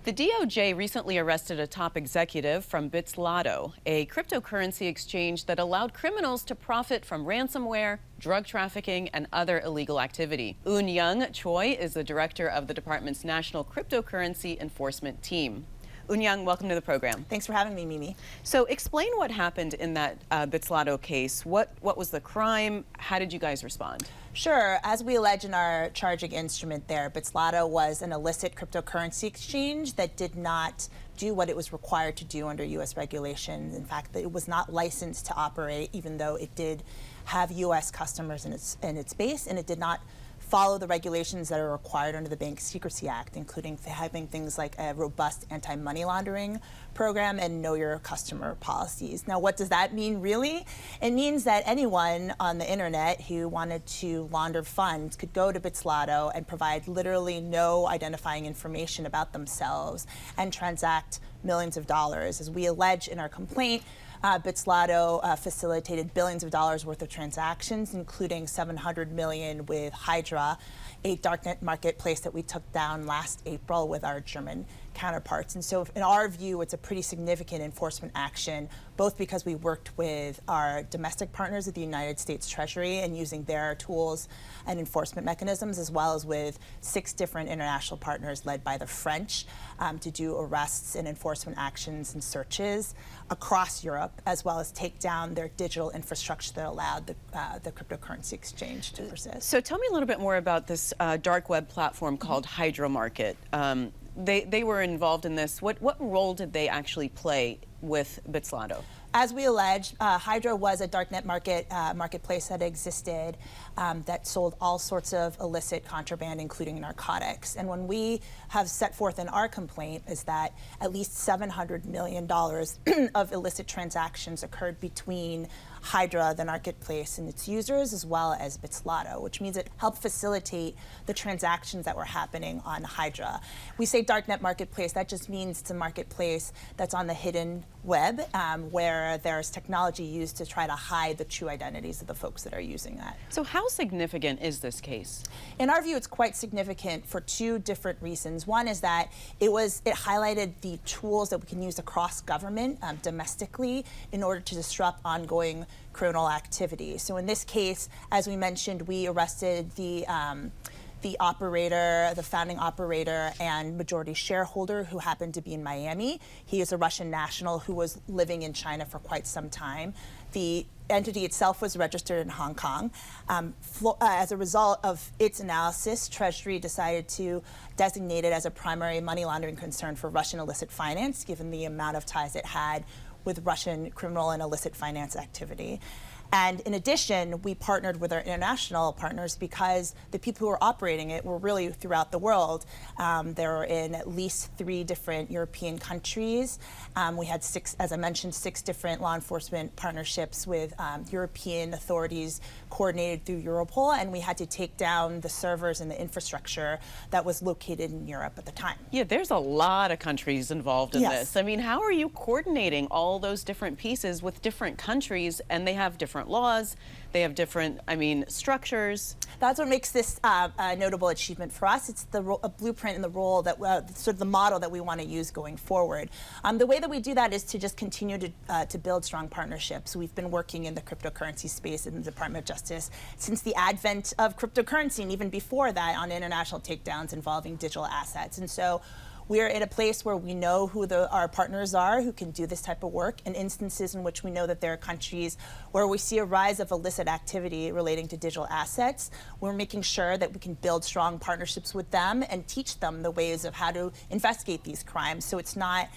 The DOJ recently arrested a top executive from Bitslotto, a cryptocurrency exchange that allowed criminals to profit from ransomware, drug trafficking, and other illegal activity. Eun Young Choi is the director of the department's National Cryptocurrency Enforcement Team. Eun Young, welcome to the program. Thanks for having me, Mimi. So explain what happened in that Bitslotto case. What was the crime? How did you guys respond? Sure. As we allege in our charging instrument there, Bitslotto was an illicit cryptocurrency exchange that did not do what it was required to do under U.S. regulations. In fact, it was not licensed to operate, even though it did have U.S. customers in its base, and it did not follow the regulations that are required under the Bank Secrecy Act, including having things like a robust anti-money laundering program and know your customer policies. Now, what does that mean, really? It means that anyone on the internet who wanted to launder funds could go to Bitslotto and provide literally no identifying information about themselves and transact millions of dollars. As we allege in our complaint, Bitslotto facilitated billions of dollars worth of transactions, including $700 million with Hydra, a darknet marketplace that we took down last April with our German counterparts. And so in our view, it's a pretty significant enforcement action, both because we worked with our domestic partners at the United States Treasury and using their tools and enforcement mechanisms, as well as with 6 different international partners led by the French to do arrests and enforcement actions and searches across Europe, as well as take down their digital infrastructure that allowed the cryptocurrency exchange to persist. So tell me a little bit more about this dark web platform called Hydra Market. They were involved in this. What role did they actually play with Bitslotto? As we allege, Hydra was a darknet marketplace that existed that sold all sorts of illicit contraband, including narcotics. And when we have set forth in our complaint is that at least $700 million of illicit transactions occurred between Hydra, the marketplace, and its users, as well as Bitslotto, which means it helped facilitate the transactions that were happening on Hydra. We say darknet marketplace, that just means it's a marketplace that's on the hidden web, where there's technology used to try to hide the true identities of the folks that are using that. So how significant is this case? In our view, it's quite significant for 2 different reasons. One is that it highlighted the tools that we can use across government domestically in order to disrupt ongoing criminal activity. So in this case, as we mentioned, we arrested the operator, the founding operator and majority shareholder, who happened to be in Miami. He is a Russian national who was living in China for quite some time. The entity itself was registered in Hong Kong. As a result of its analysis, Treasury decided to designate it as a primary money laundering concern for Russian illicit finance, given the amount of ties it had with Russian criminal and illicit finance activity. And in addition, we partnered with our international partners because the people who were operating it were really throughout the world. They were in at least 3 different European countries. We had 6, as I mentioned, 6 different law enforcement partnerships with European authorities coordinated through Europol, and we had to take down the servers and the infrastructure that was located in Europe at the time. Yeah, there's a lot of countries involved in Yes. this. I mean, how are you coordinating all those different pieces with different countries, and they have different laws, they have different, structures? That's what makes this a notable achievement for us. It's a blueprint and the role that, sort of the model that we want to use going forward. The way that we do that is to just continue to build strong partnerships. We've been working in the cryptocurrency space in the Department of Justice since the advent of cryptocurrency, and even before that on international takedowns involving digital assets. And so we're in a place where we know who our partners are who can do this type of work, in instances in which we know that there are countries where we see a rise of illicit activity relating to digital assets. We're making sure that we can build strong partnerships with them and teach them the ways of how to investigate these crimes. So it's not,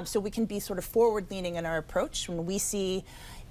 so we can be sort of forward-leaning in our approach. When we see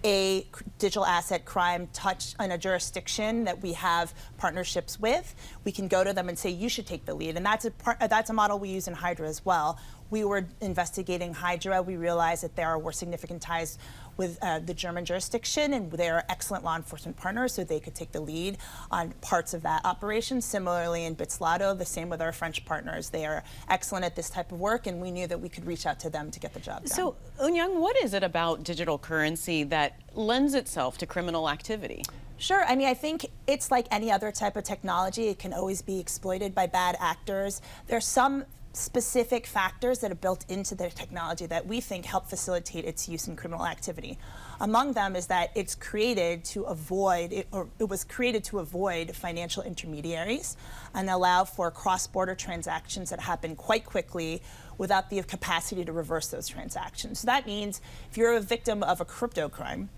a digital asset crime touch in a jurisdiction that we have partnerships with, we can go to them and say, you should take the lead. And that's a model we use in Hydra as well. We were investigating Hydra. We realized that there were significant ties with the German jurisdiction, and they are excellent law enforcement partners, so they could take the lead on parts of that operation. Similarly, in Bitslotto, the same with our French partners. They are excellent at this type of work, and we knew that we could reach out to them to get the job done. So, Eun Young, what is it about digital currency that lends itself to criminal activity? Sure. I mean, I think it's like any other type of technology. It can always be exploited by bad actors. There's some specific factors that are built into their technology that we think help facilitate its use in criminal activity. Among them is that it's created to avoid, or it was created to avoid financial intermediaries and allow for cross-border transactions that happen quite quickly without the capacity to reverse those transactions. So that means if you're a victim of a crypto crime,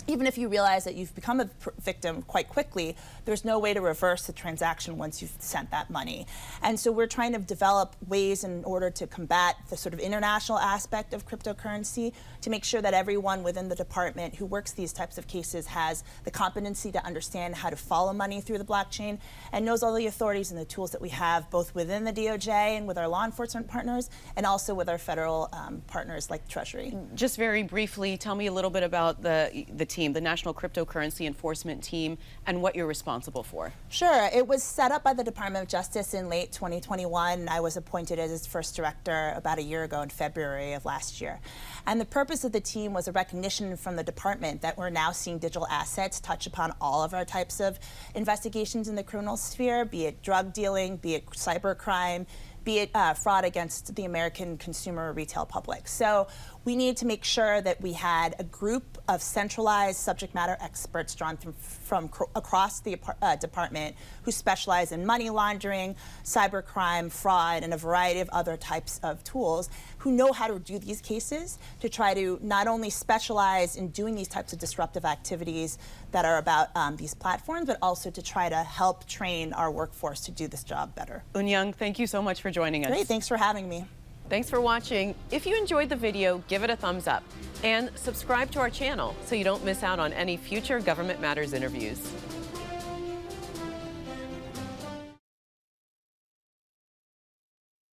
even if you realize that you've become a victim quite quickly, there's no way to reverse the transaction once you've sent that money. And so we're trying to develop ways in order to combat the sort of international aspect of cryptocurrency to make sure that everyone within the department who works these types of cases has the competency to understand how to follow money through the blockchain and knows all the authorities and the tools that we have both within the DOJ and with our law enforcement partners and also with our federal partners like Treasury. Just very briefly, tell me a little bit about the team, the National Cryptocurrency Enforcement Team, and what you're responsible for. Sure. It was set up by the Department of Justice in late 2021. I was appointed as its first director about a year ago in February of last year. And the purpose of the team was a recognition from the department that we're now seeing digital assets touch upon all of our types of investigations in the criminal sphere, be it drug dealing, be it cybercrime, be it fraud against the American consumer retail public. So we need to make sure that we had a group of centralized subject matter experts drawn from across the department who specialize in money laundering, cybercrime, fraud, and a variety of other types of tools, who know how to do these cases to try to not only specialize in doing these types of disruptive activities that are about these platforms, but also to try to help train our workforce to do this job better. Eun Young, thank you so much for joining us. Great, thanks for having me. Thanks for watching. If you enjoyed the video, give it a thumbs up and subscribe to our channel so you don't miss out on any future Government Matters interviews.